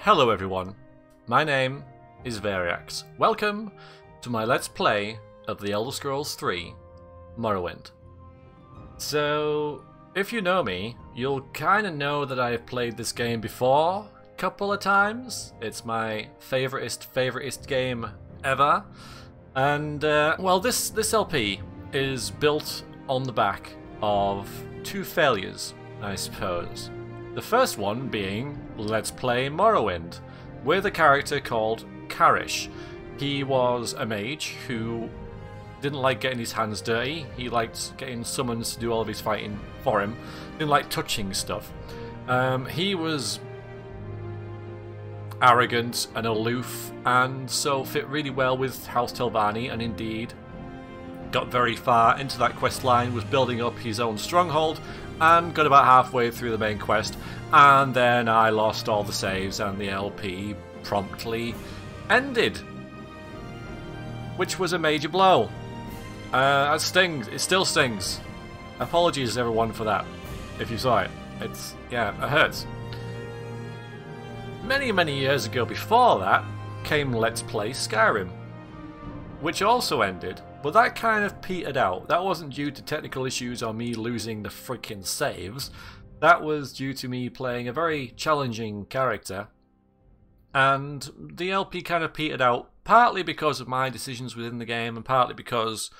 Hello everyone, my name is Veriax. Welcome to my Let's Play of The Elder Scrolls 3 Morrowind. So, if you know me, you'll kinda know that I've played this game before a couple of times. It's my favoritist game ever. And, well, this LP is built on the back of two failures, I suppose. The first one being Let's Play Morrowind, with a character called Karish. He was a mage who didn't like getting his hands dirty. He liked getting summons to do all of his fighting for him. Didn't like touching stuff. He was arrogant and aloof, and so fit really well with House Telvanni, and indeed got very far into that quest line, was building up his own stronghold, and got about halfway through the main quest, and then I lost all the saves and the LP promptly ended, which was a major blow. It stings. It still stings. Apologies everyone for that, if you saw it. Yeah, it hurts. Many years ago before that came Let's Play Skyrim, which also ended. But that kind of petered out. That wasn't due to technical issues or me losing the freaking saves. That was due to me playing a very challenging character. And the LP kind of petered out, partly because of my decisions within the game, and partly because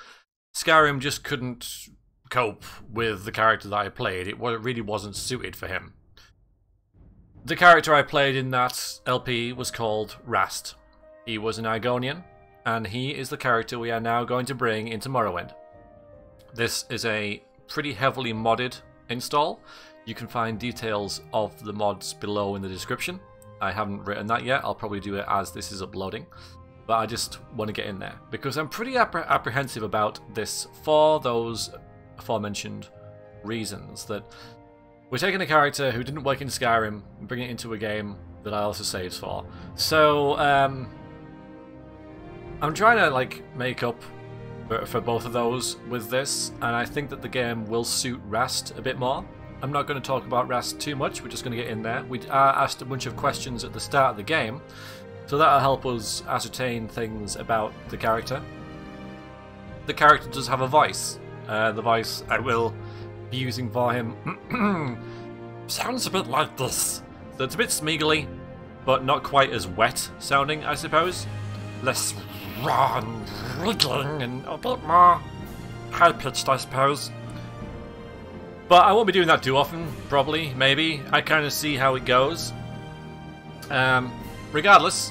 Skyrim just couldn't cope with the character that I played. It really wasn't suited for him. The character I played in that LP was called Rast. He was an Argonian, and he is the character we are now going to bring into Morrowind. This is a pretty heavily modded install. You can find details of the mods below in the description. I haven't written that yet. I'll probably do it as this is uploading. But I just want to get in there because I'm pretty apprehensive about this for those aforementioned reasons. That we're taking a character who didn't work in Skyrim and bringing it into a game that I also saves for. So, I'm trying to make up for both of those with this, and I think that the game will suit Rast a bit more. I'm not going to talk about Rast too much, we're just going to get in there. We are asked a bunch of questions at the start of the game, so that'll help us ascertain things about the character. The character does have a voice. The voice I will be using for him sounds a bit like this. So it's a bit smeagly, but not quite as wet sounding, I suppose. Less raw and wriggling and a bit more high-pitched, I suppose. But I won't be doing that too often, probably, maybe. I kind of see how it goes. Regardless,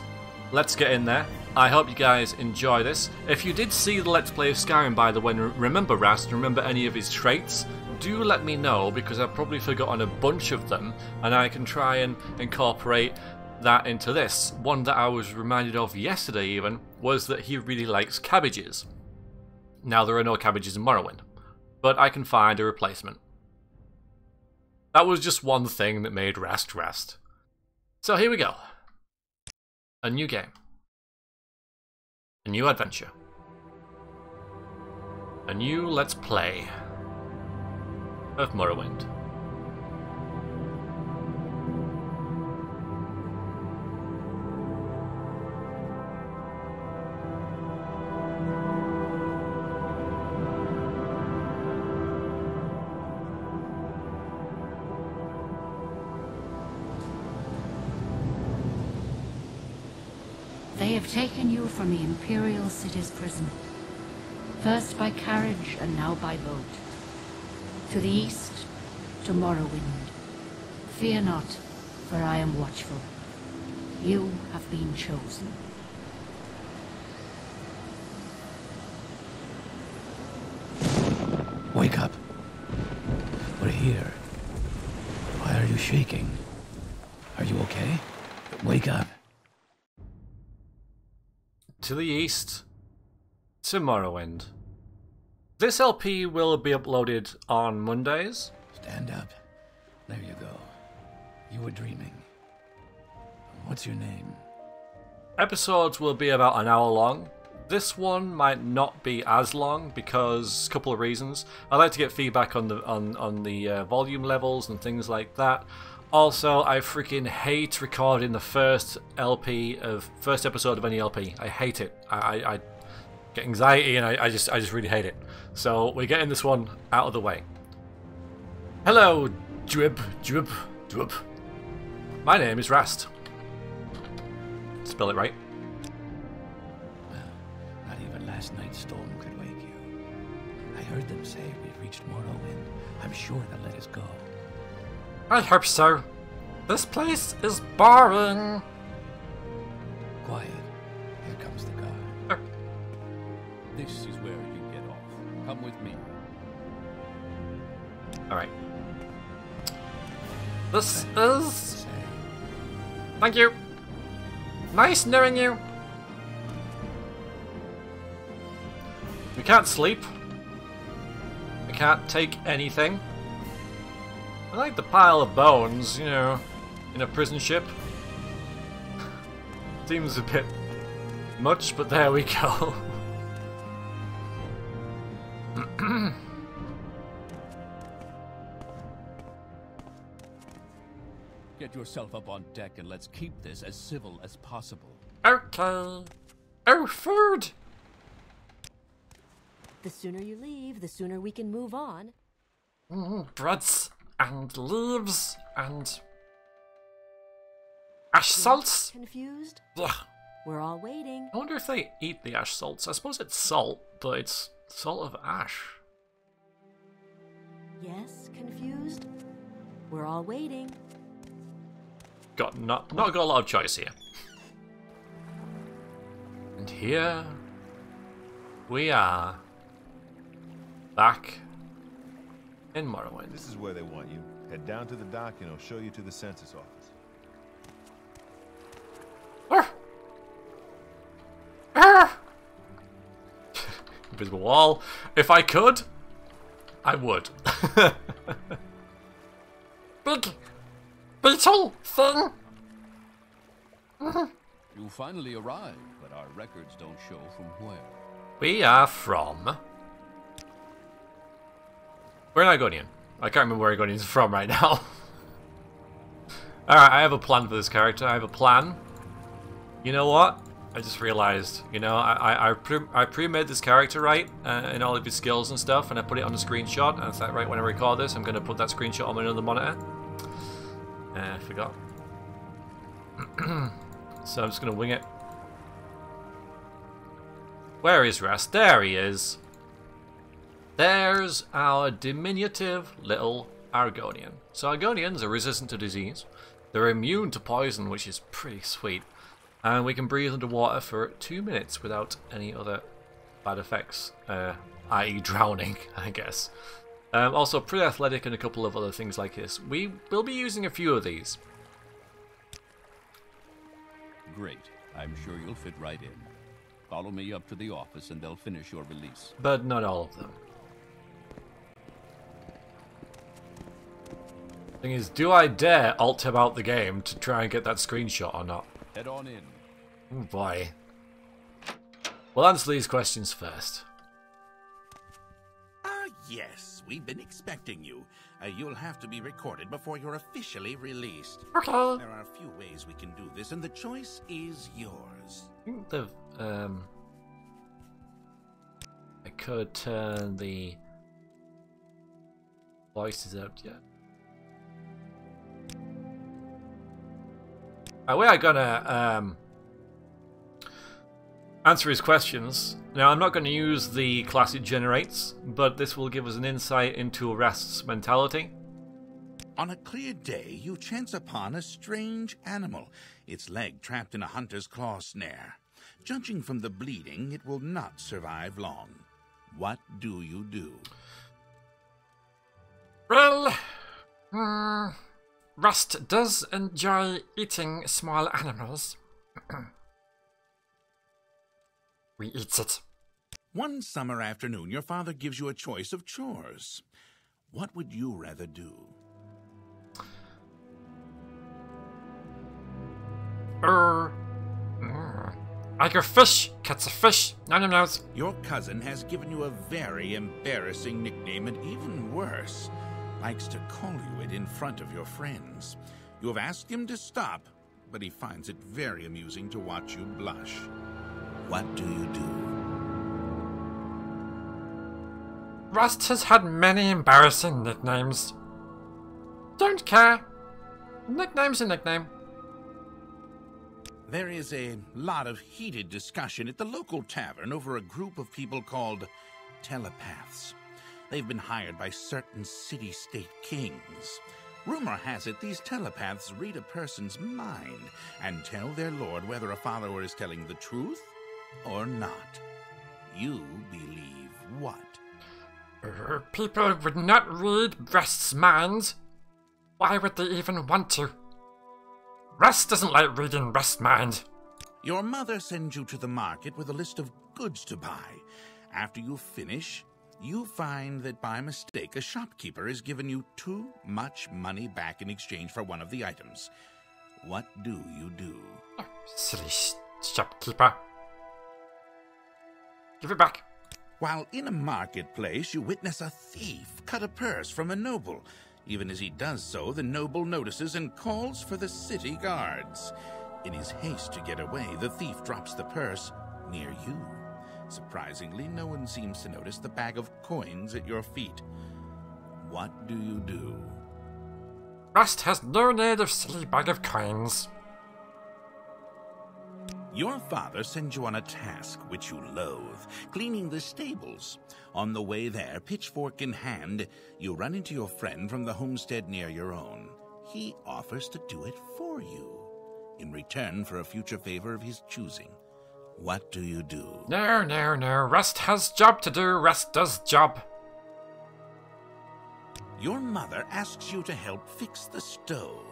let's get in there. I hope you guys enjoy this. If you did see the Let's Play of Skyrim, by the way, and remember Rast, remember any of his traits, do let me know, because I've probably forgotten a bunch of them, and I can try and incorporate that into this. One that I was reminded of yesterday even was that he really likes cabbages. Now there are no cabbages in Morrowind, but I can find a replacement. That was just one thing that made Rast Rast. So here we go. A new game. A new adventure. A new Let's Play of Morrowind. They have taken you from the Imperial City's prison, first by carriage and now by boat. To the east, to Morrowind. Fear not, for I am watchful. You have been chosen. Wake up. We're here. Why are you shaking? Are you okay? Wake up. To the east, to Morrowind. This LP will be uploaded on Mondays. Stand up. There you go. You were dreaming. What's your name? Episodes will be about an hour long. This one might not be as long because a couple of reasons. I like to get feedback on the volume levels and things like that. Also, I freaking hate recording the first episode of any LP. I hate it. I get anxiety and I just really hate it. So we're getting this one out of the way. Hello, Drib. My name is Rast. Spell it right. Well, not even last night's storm could wake you. I heard them say we've reached Morrowind. I'm sure they'll let us go. I hope so. This place is boring. Quiet. Here comes the guard. This is where you get off. Come with me. Alright. This is... Thank you. Nice knowing you. We can't sleep. We can't take anything. I like the pile of bones, you know, in a prison ship. Seems a bit much, but there we go. Get yourself up on deck and let's keep this as civil as possible. Okay. Oh, food! The sooner you leave, the sooner we can move on. Breads and leaves and ash salts. Confused? Ugh. We're all waiting. I wonder if they eat the ash salts. I suppose it's salt, but it's salt of ash. Yes, confused? We're all waiting. Not got a lot of choice here. And here we are, back in Morrowind. This is where they want you. Head down to the dock and I'll show you to the census office. Invisible wall. If I could, I would. Big beetle thing. You finally arrived, but our records don't show from where. We are from... We're in Argonian. I can't remember where Argonian's from right now. Alright, I have a plan for this character. I have a plan. You know what? I just realized, you know, I pre-made this character, right? In all of his skills and stuff, and I put it on a screenshot. And I thought, right, when I record this, I'm going to put that screenshot on my other monitor. I forgot. So I'm just going to wing it. Where is Rast? There he is. There's our diminutive little Argonian. So Argonians are resistant to disease. They're immune to poison, which is pretty sweet. And we can breathe underwater for 2 minutes without any other bad effects. I.e. drowning, I guess. Also pretty athletic and a couple of other things like this. We will be using a few of these. Great. I'm sure you'll fit right in. Follow me up to the office and they'll finish your release. But not all of them. Thing is, do I dare alt-tab out the game to try and get that screenshot or not? Head on in. Oh boy. We'll answer these questions first. Yes, we've been expecting you. You'll have to be recorded before you're officially released. Okay. There are a few ways we can do this, and the choice is yours. I think I could turn the voices out yet. We are gonna answer his questions. Now, I'm not going to use the class it generates, but this will give us an insight into Rast's mentality. On a clear day, you chance upon a strange animal, its leg trapped in a hunter's claw snare. Judging from the bleeding, it will not survive long. What do you do? Well, Rast does enjoy eating small animals. We eat it. One summer afternoon, your father gives you a choice of chores. What would you rather do? I go fish, catch a fish, nom. Your cousin has given you a very embarrassing nickname, and even worse, likes to call you it in front of your friends. You have asked him to stop, but he finds it very amusing to watch you blush. What do you do? Rast has had many embarrassing nicknames. Don't care. Nickname's a nickname. There is a lot of heated discussion at the local tavern over a group of people called telepaths. They've been hired by certain city-state kings. Rumor has it these telepaths read a person's mind and tell their lord whether a follower is telling the truth or not. You believe what? People would not read Rast's mind. Why would they even want to? Rast doesn't like reading Rast's mind. Your mother sends you to the market with a list of goods to buy. After you finish, you find that by mistake a shopkeeper has given you too much money back in exchange for one of the items. What do you do? Oh, silly shopkeeper. Give it back. While in a marketplace, you witness a thief cut a purse from a noble. Even as he does so, the noble notices and calls for the city guards. In his haste to get away, the thief drops the purse near you. Surprisingly, no one seems to notice the bag of coins at your feet. What do you do? Rast has no need of silly bag of coins. Your father sends you on a task which you loathe, cleaning the stables. On the way there, pitchfork in hand, you run into your friend from the homestead near your own. He offers to do it for you, in return for a future favor of his choosing. What do you do? No. Rast has job to do. Rast does job. Your mother asks you to help fix the stove.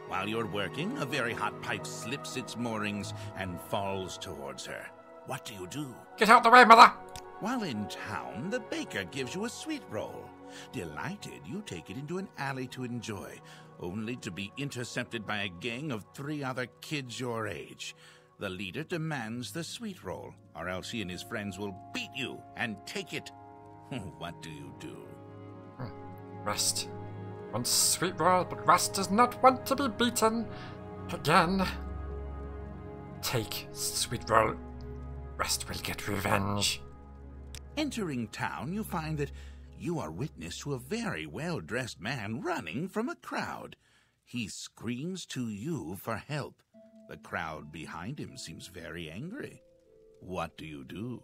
While you're working, a very hot pipe slips its moorings and falls towards her. What do you do? Get out the way, mother! While in town, the baker gives you a sweet roll. Delighted, you take it into an alley to enjoy, only to be intercepted by a gang of 3 other kids your age. The leader demands the sweet roll, or else he and his friends will beat you and take it. What do you do? Rast wants sweet roll, but Rast does not want to be beaten again. Take sweet roll. Rast will get revenge. Entering town, you find that you are witness to a very well-dressed man running from a crowd. He screams to you for help. The crowd behind him seems very angry. What do you do?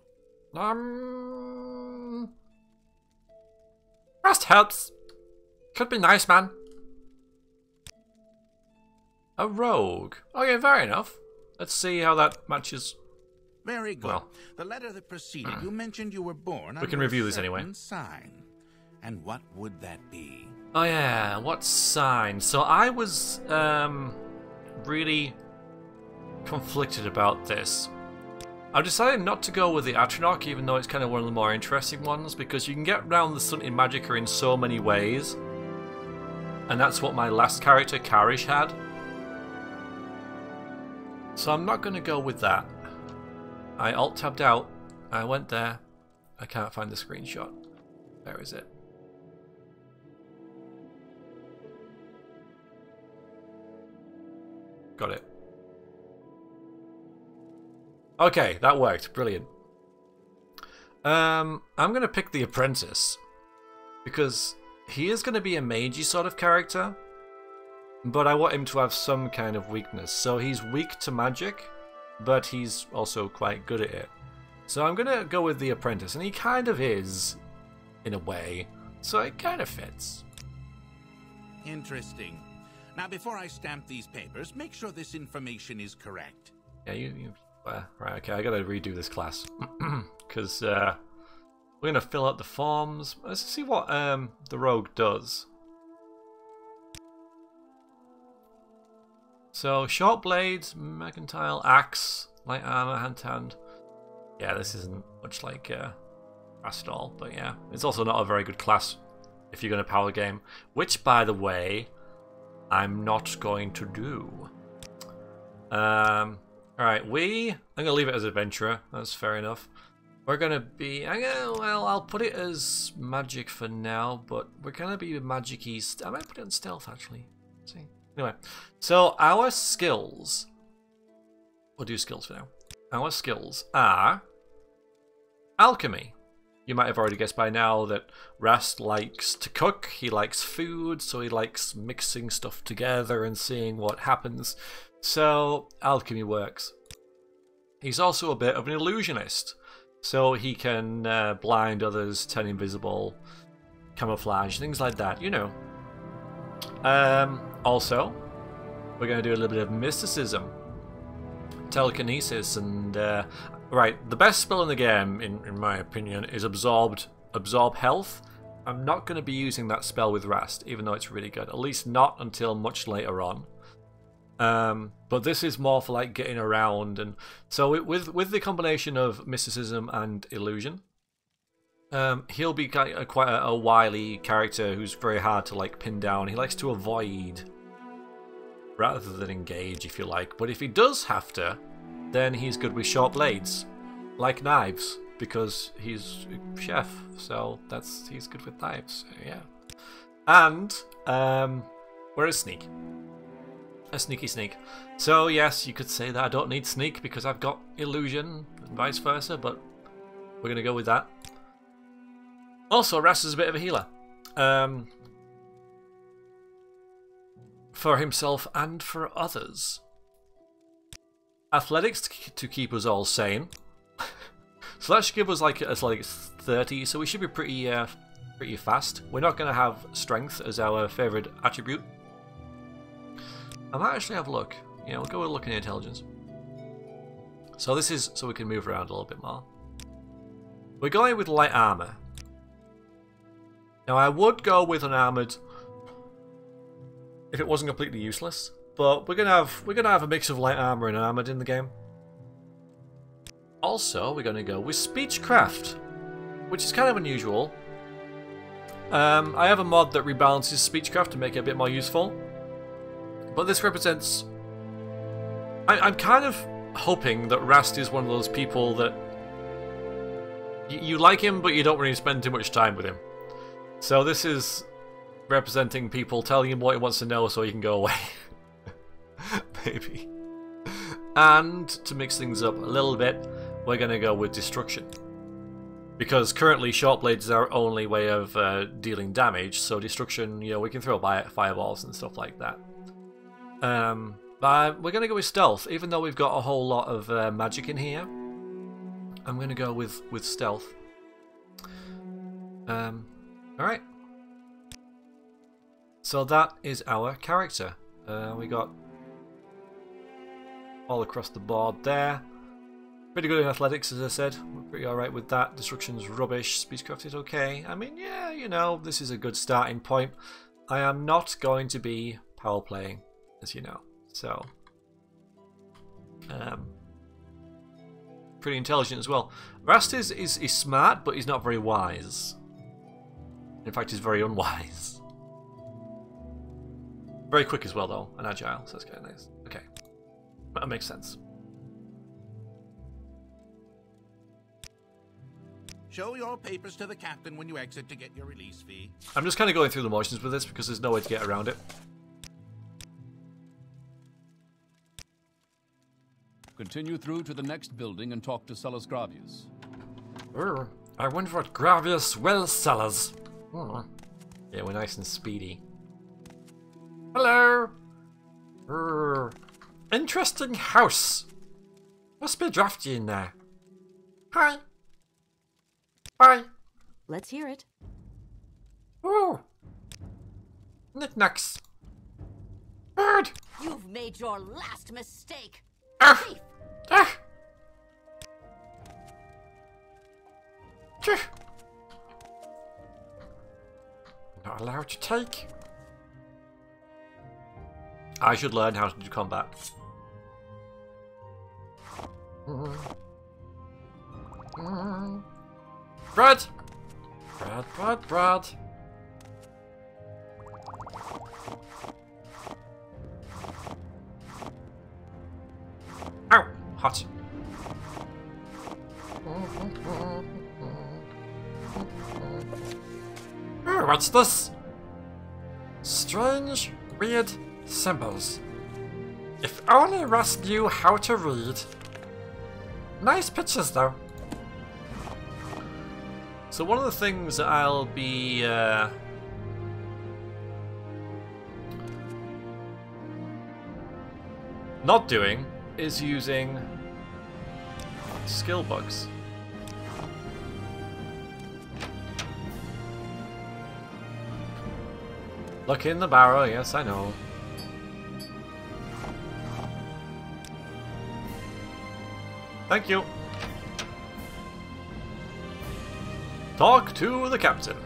Rast helps. Could be nice, man. A rogue. Okay, fair enough. Let's see how that matches. Very good. Well, the letter that preceded you mentioned you were born we can under review a this anyway. certain sign. And what would that be? Oh yeah, what sign? So I was really conflicted about this. I decided not to go with the Atronach, even though it's kind of one of the more interesting ones, because you can get around the Stunted Magicka in so many ways. And that's what my last character, Karish, had. So I'm not going to go with that. I alt-tabbed out. I went there. I can't find the screenshot. Where is it? Got it. Okay, that worked. Brilliant. I'm going to pick the Apprentice. Because he is going to be a magey sort of character. But I want him to have some kind of weakness. So he's weak to magic, but he's also quite good at it. So I'm going to go with the Apprentice. And he kind of is, in a way. So it kind of fits. Interesting. Now, before I stamp these papers, make sure this information is correct. Yeah, right, okay, I gotta redo this class. Because we're gonna fill out the forms. Let's see what the rogue does. So, short blades, mercantile, axe, light armor, hand-to-hand. Yeah, this isn't much like Rast at all, but yeah. It's also not a very good class if you're gonna power game. Which, by the way, I'm not going to do. Alright, I'm going to leave it as adventurer. That's fair enough. We're gonna be, well, I'll put it as magic for now, but we're gonna be magic-y. I might put it on stealth actually. Let's see. Anyway, so our skills. We'll do skills for now. Our skills are alchemy. You might have already guessed by now that Rast likes to cook. He likes food, so he likes mixing stuff together and seeing what happens. So alchemy works. He's also a bit of an illusionist. So he can blind others, turn invisible, camouflage, things like that, you know. Also, we're going to do a little bit of mysticism, telekinesis, and right, the best spell in the game, in my opinion, is absorb health. I'm not going to be using that spell with Rast, even though it's really good. At least not until much later on. But this is more for like getting around, and so with the combination of mysticism and illusion, he'll be quite a wily character who's very hard to like pin down. He likes to avoid rather than engage, if you like. But if he does have to, then he's good with short blades, like knives, because he's a chef. So he's good with knives. Yeah, and where is sneak? A sneaky sneak. So yes, you could say that I don't need sneak because I've got illusion and vice versa, but we're going to go with that. Also, Rast is a bit of a healer. For himself and for others. Athletics to keep us all sane. So that should give us like 30, so we should be pretty fast. We're not going to have strength as our favourite attribute. I might actually have a look. Yeah, we'll go with looking at intelligence. So this is so we can move around a little bit more. We're going with light armor. Now I would go with an armored if it wasn't completely useless, but we're gonna have a mix of light armor and armored in the game. Also, we're gonna go with speechcraft, which is kind of unusual. I have a mod that rebalances speechcraft to make it a bit more useful. But this represents... I'm kind of hoping that Rast is one of those people that... You like him, but you don't really spend too much time with him. So this is representing people telling him what he wants to know so he can go away. Maybe. And to mix things up a little bit, we're going to go with destruction. Because currently short blades is our only way of dealing damage, so destruction, you know, we can throw fireballs and stuff like that. But we're going to go with stealth, even though we've got a whole lot of magic in here. I'm going to go with stealth. Alright. So that is our character. We got all across the board there. Pretty good in athletics, as I said. We're pretty alright with that. Destruction's rubbish. Speechcraft is okay. I mean, yeah, you know, this is a good starting point. I am not going to be power playing, as you know. So, pretty intelligent as well. Rast is smart, but he's not very wise. In fact, he's very unwise. Very quick as well, though, and agile, so that's kind of nice. Okay, that makes sense. Show your papers to the captain when you exit to get your release fee. I'm just kind of going through the motions with this because there's no way to get around it. Continue through to the next building and talk to Sellus Gravius. I wonder what Gravius will sell us. Yeah, we're nice and speedy. Hello. Interesting house. Must be drafty in there. Hi. Hi. Let's hear it. Ooh. Knickknacks. Bird. You've made your last mistake. Ah. Ah. Not allowed to take. I should learn how to do combat. Bread! Bread, bread, bread. Ow! Hot. Oh, what's this? Strange, weird symbols. If only Rast knew how to read. Nice pictures, though. So one of the things that I'll be not doing is using skill bugs. Look in the barrel, yes, I know. Thank you. Talk to the captain.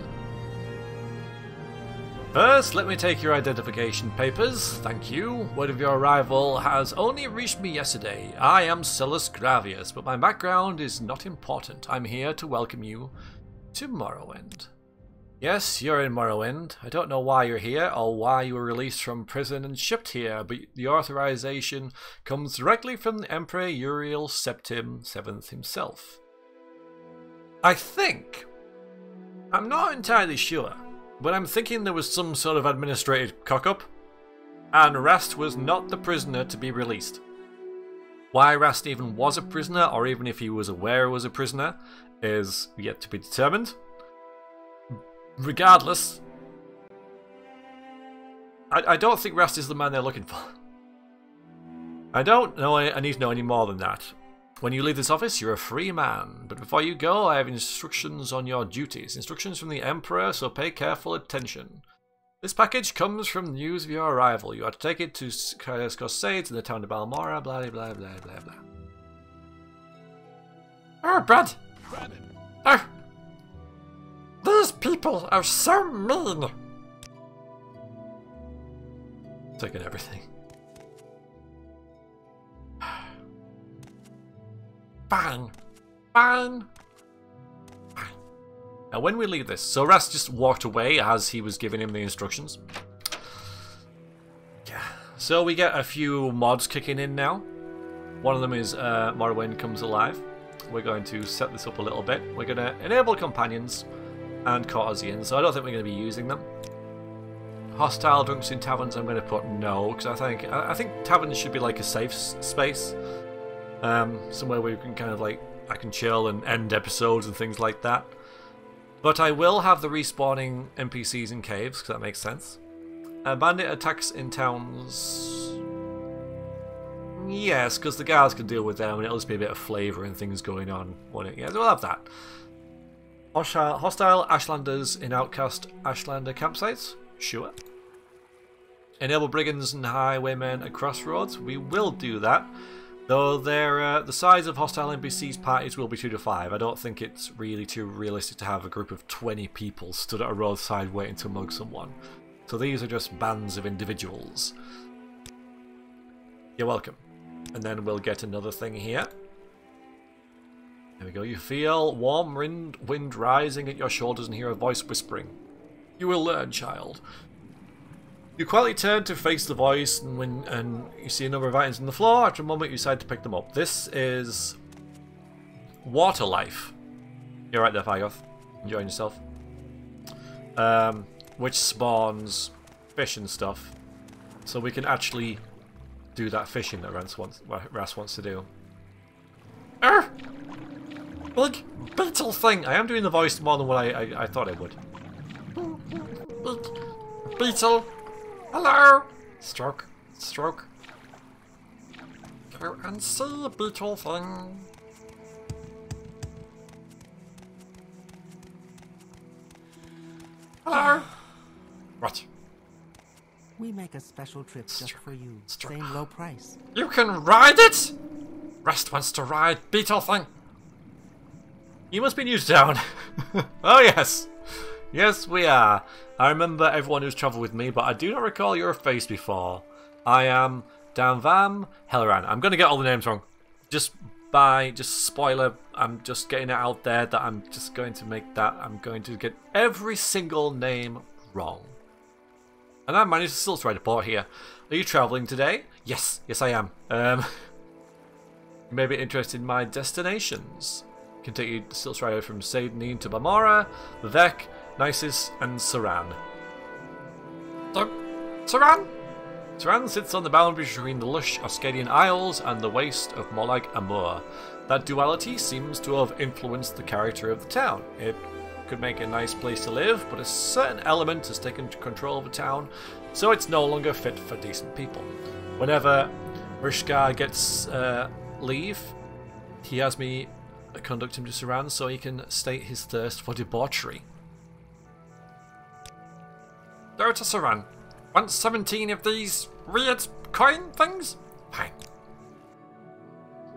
First, let me take your identification papers. Thank you. Word of your arrival has only reached me yesterday. I am Silas Gravius, but my background is not important. I'm here to welcome you to Morrowind. Yes, you're in Morrowind. I don't know why you're here or why you were released from prison and shipped here, but the authorization comes directly from the Emperor Uriel Septim VII himself. I think. I'm not entirely sure, but I'm thinking there was some sort of administrative cock-up, and Rast was not the prisoner to be released. Why Rast even was a prisoner, or even if he was aware he was a prisoner, is yet to be determined. Regardless, I don't think Rast is the man they're looking for. I don't know I need to know any more than that. When you leave this office, you're a free man. But before you go, I have instructions on your duties. Instructions from the Emperor, so pay careful attention. This package comes from news of your arrival. You are to take it to Scorsese in the town of Balmora, blah blah blah blah blah. Oh, Brad! Oh! These people are so mean! Taking everything. Fine. Fine. Fine. Now when we leave this, so Rast just walked away as he was giving him the instructions. Yeah. So we get a few mods kicking in now. One of them is Morrowind Comes Alive. We're going to set this up a little bit. We're going to enable companions and courtesians, so I don't think we're going to be using them. Hostile drunks in taverns, I'm going to put no, because I think taverns should be like a safe space. Somewhere where you can kind of like, I can chill and end episodes and things like that. But I will have the respawning NPCs in caves, because that makes sense. Bandit attacks in towns. Yes, because the guards can deal with them and it'll just be a bit of flavour and things going on, won't it? Yeah, we'll have that. Hostile Ashlanders in Outcast Ashlander campsites? Sure. Enable brigands and highwaymen at crossroads? We will do that. Though the size of hostile NPCs parties will be 2 to 5. I don't think it's really too realistic to have a group of 20 people stood at a roadside waiting to mug someone. So these are just bands of individuals. You're welcome. And then we'll get another thing here. There we go. You feel warm wind rising at your shoulders and hear a voice whispering. You will learn, child. You quietly turn to face the voice, and you see a number of items on the floor. After a moment, you decide to pick them up. This is water life. You're right there, Fagoth. Enjoying yourself. Which spawns fish and stuff. So we can actually do that fishing that Rast wants to do. Big beetle thing! I am doing the voice more than what I thought I would. Big beetle! Hello! Stroke. Stroke. Go and see beetle thing. Hello! What? We make a special trip just for you. Same low price. You can ride it? Rast wants to ride beetle thing. You must be new to town. Oh yes. Yes, we are. I remember everyone who's travelled with me, but I do not recall your face before. I am Danvam Helleran. I'm going to get all the names wrong. Just spoiler, I'm just getting it out there that I'm just going to make that. I'm going to get every single name wrong. And I managed to still try to port here. Are you travelling today? Yes, I am. You may be interested in my destinations. Can take you still straight from Sadanin to Bamara, Vivek, Nisus, and Saran. Saran? Saran sits on the boundary between the lush Oscadian Isles and the waste of Molag Amur. That duality seems to have influenced the character of the town. It could make a nice place to live, but a certain element has taken control of the town, so it's no longer fit for decent people. Whenever Rishgar gets leave, he has me conduct him to Saran so he can state his thirst for debauchery. Go to Saran. Want 17 of these weird coin things? Fine.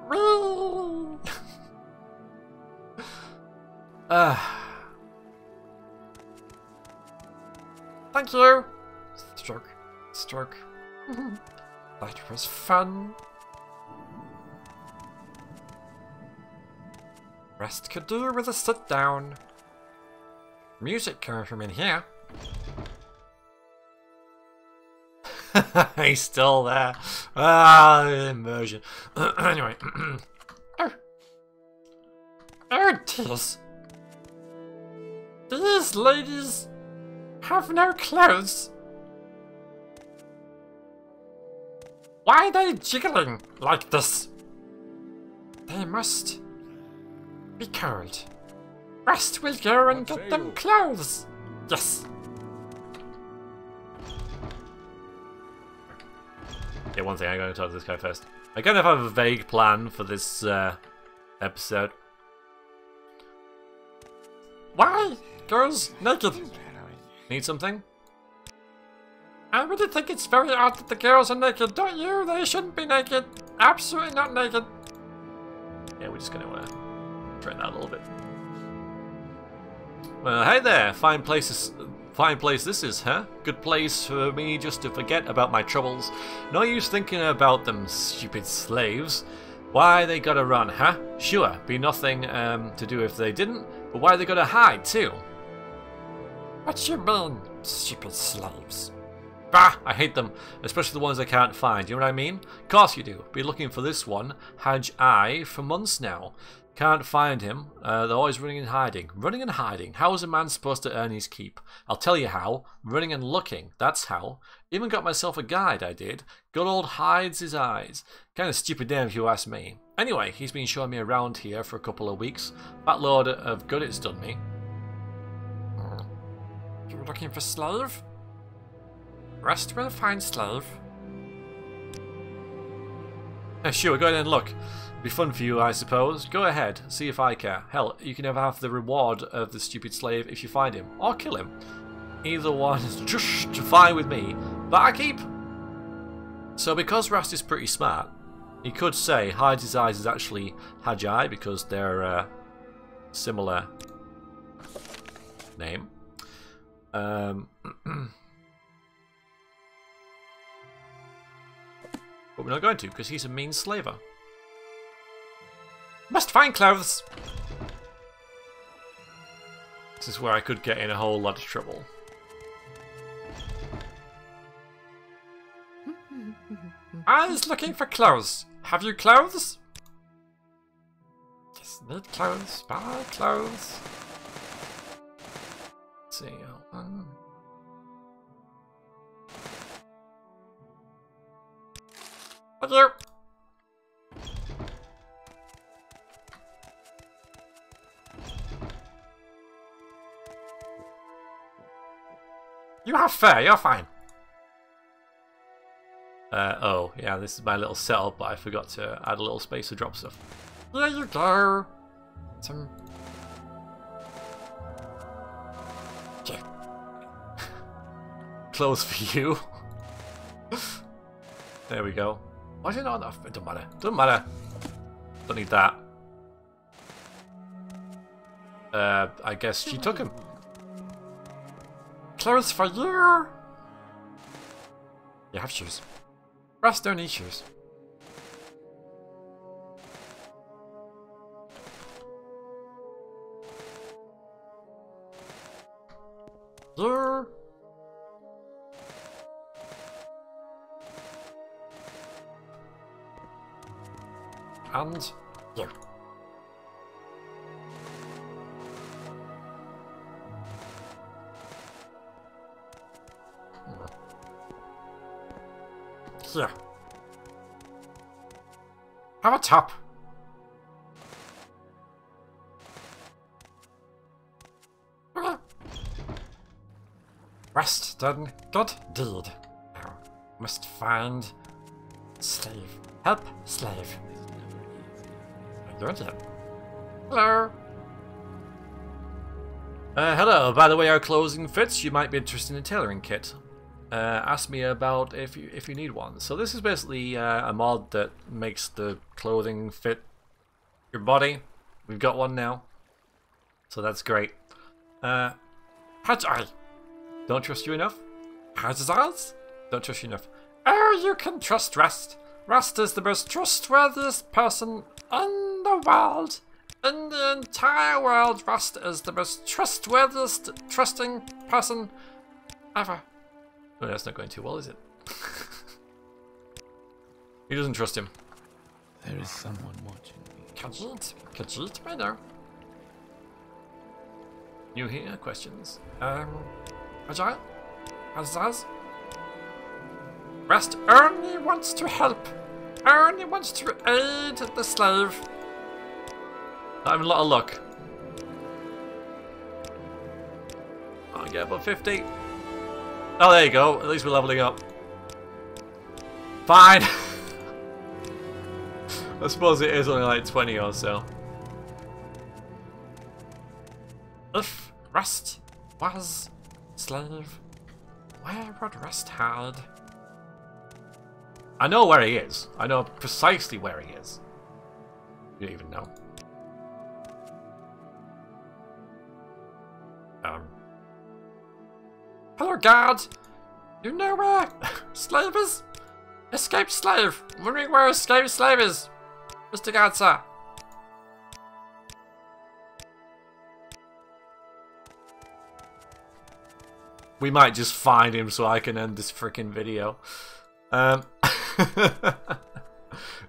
Whee! Thank you. Stroke. Stroke. That was fun. Rest could do with a sit down. Music coming from in here. He's still there. Ah, immersion. Anyway. Oh, tears. These ladies have no clothes. Why are they jiggling like this? They must be cold. Rast will go and get them clothes. Yes. Yeah, one thing, I'm going to talk to this guy first. I kind of have a vague plan for this episode. Why? Girls naked. Need something? I really think it's very odd that the girls are naked, don't you? They shouldn't be naked. Absolutely not naked. Yeah, we're just going to train that a little bit. Well, hey there, fine place this is, huh? Good place for me just to forget about my troubles. No use thinking about them stupid slaves. Why they gotta run, huh? Sure, be nothing to do if they didn't, but why they gotta hide too? What you mean, stupid slaves? Bah, I hate them, especially the ones I can't find, you know what I mean? Of course you do. Been looking for this one, Haj I, for months now. Can't find him. They're always running and hiding. Running and hiding. How is a man supposed to earn his keep? I'll tell you how. Running and looking. That's how. Even got myself a guide, I did. Good old hides his eyes. Kind of stupid name if you ask me. Anyway, he's been showing me around here for a couple of weeks. That load of good it's done me. You're looking for slave? Rest will find slave. Sure, go ahead and look. Be fun for you, I suppose. Go ahead, see if I care. Hell, you can have the reward of the stupid slave if you find him, or kill him. Either one is just fine with me, but I keep. So because Rast is pretty smart, he could say hides his eyes is actually Hajai because they're similar name. But we're not going to because he's a mean slaver. Must find clothes. This is where I could get in a whole lot of trouble. I was looking for clothes. Have you clothes? Just need clothes. Buy clothes. Let's see. Thank you. You have fur, you're fine. Oh, yeah, this is my little setup, but I forgot to add a little space to drop stuff. Here you go. Some... Okay. Clothes for you. There we go. Why is it not enough? It doesn't matter. Doesn't matter. Don't need that. I guess she took him. Clothes for you. You have shoes. Rust don't need shoes. You. And you. Here. Have a top. Rest done. Good deed. Now, must find slave. Help slave. Hello. Hello. By the way, our clothing fits. You might be interested in a tailoring kit. Ask me about if you need one. So this is basically a mod that makes the clothing fit your body. We've got one now, so that's great. Hajj, don't trust you enough. Hajj, don't trust you enough. Oh, you can trust Rast. Rast is the most trustworthiest person in the world. In the entire world, Rast is the most trustworthiest, trusting person ever. Oh, that's not going too well, is it? He doesn't trust him. There is someone watching me. Khajiit, I know. New here, questions. Agile? Azaz? Rast only wants to help. Only wants to aid the slave. I'm having a lot of luck. I'll get above 50. Oh, there you go. At least we're leveling up. Fine. I suppose it is only like 20 or so. If Rast was slave, where would Rast hide? I know where he is. I know precisely where he is. You don't even know. Hello, guard. You know where slave is? Escaped slave. Wondering where escaped slave is, Mr. Guard, sir. We might just find him so I can end this freaking video.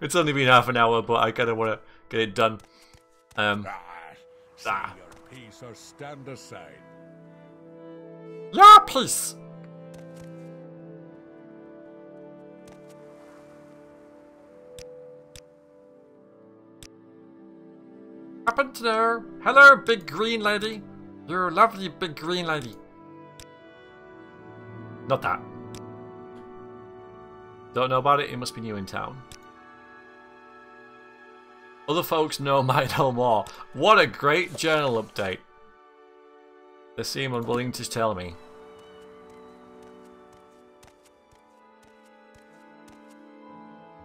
It's only been half an hour, but I kind of want to get it done. Say your piece or stand aside. Your piece. Happen to know. Hello, big green lady. You're a lovely big green lady. Not that. Don't know about it, it must be new in town. Other folks might know more. What a great journal update. They seem unwilling to tell me.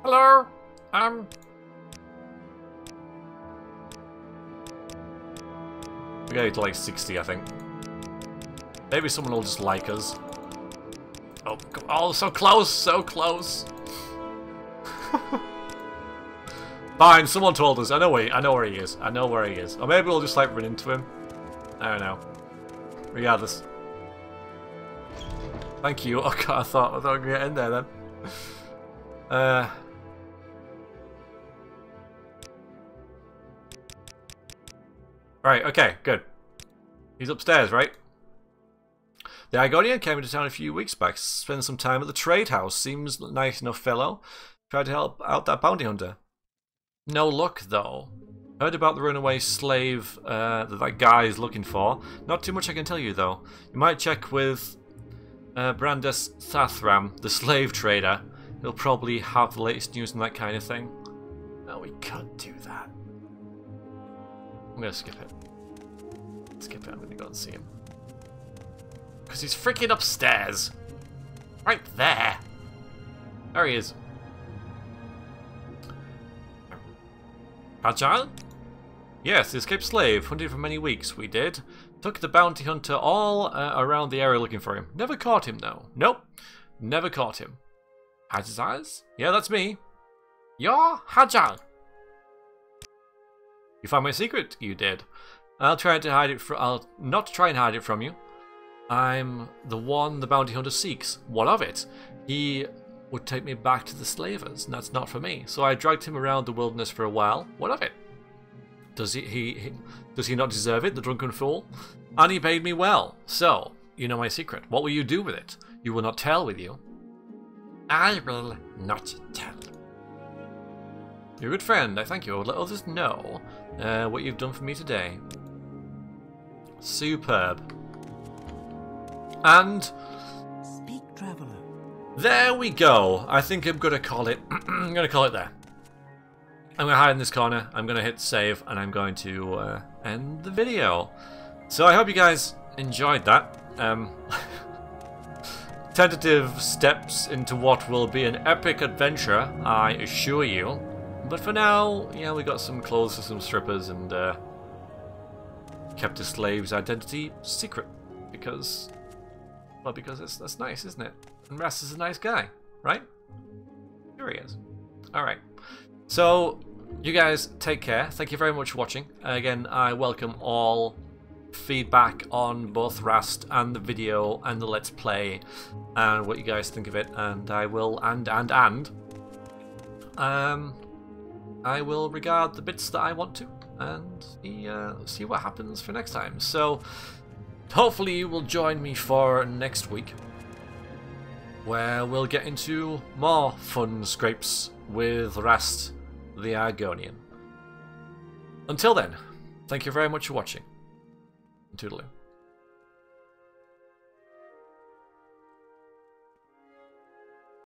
Hello, we got it to like 60, I think. Maybe someone will just like us. Oh, so close, so close. Fine, someone told us. I know where he is. I know where he is. Or maybe we'll just like run into him. I don't know. Regardless. Thank you. Oh god, I thought I could get in there then. Right, okay, good. He's upstairs, right? The Argonian came into town a few weeks back, spent some time at the trade house. Seems nice enough fellow. Tried to help out that bounty hunter. No luck, though. Heard about the runaway slave that guy is looking for. Not too much I can tell you, though. You might check with Brandes Sathram, the slave trader. He'll probably have the latest news on that kind of thing. No, we can't do that. I'm gonna skip it. Skip it, I'm gonna go and see him. Because he's freaking upstairs. Right there. There he is. Agile? Yes, the escaped slave. Hunted for many weeks, we did. Took the bounty hunter all around the area looking for him. Never caught him, though. Nope. Never caught him. Agile? Yeah, that's me. You're Agile. You found my secret? You did. I'll not try and hide it from you. I'm the one the bounty hunter seeks. What of it? He would take me back to the slavers, and that's not for me. So I dragged him around the wilderness for a while. What of it? Does he not deserve it, the drunken fool? And he paid me well. So, you know my secret. What will you do with it? You will not tell, will you? I will not tell. You're a good friend, I thank you. Let others know what you've done for me today. Superb. And Speak, traveler. there we go. I think I'm gonna call it. I'm gonna call it there. I'm gonna hide in this corner. I'm gonna hit save, and I'm going to end the video. So I hope you guys enjoyed that. Tentative steps into what will be an epic adventure, I assure you. But for now, yeah, we got some clothes for some strippers and kept a slave's identity secret because, well, because that's nice, isn't it? And Rast is a nice guy, right? Here he is. All right. So you guys take care. Thank you very much for watching. Again, I welcome all feedback on both Rast and the video and the Let's Play and what you guys think of it, and I will I will regard the bits that I want to and see what happens for next time. So hopefully you will join me for next week, where we'll get into more fun scrapes with Rast the Argonian. Until then, thank you very much for watching. Toodaloo.